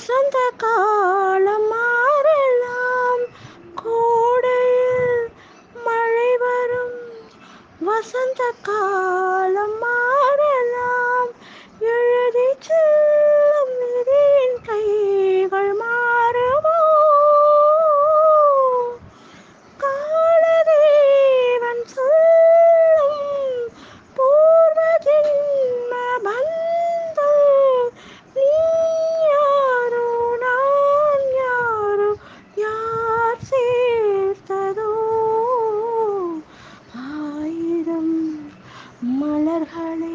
வசந்த காலம் மாறலாம், கோடையில் மழை வரும். வசந்த காலம் மாறலாம், எழுதி செல்லும் விதியின் கைகள் மாறுமோ? காலதேவன் சொல்லும் பூர்வ ஜென்ம பந்தம், நீ யாரோ நான் யாரோ, யார் சேர்த்ததோ? ஆயிரம் மலர்களே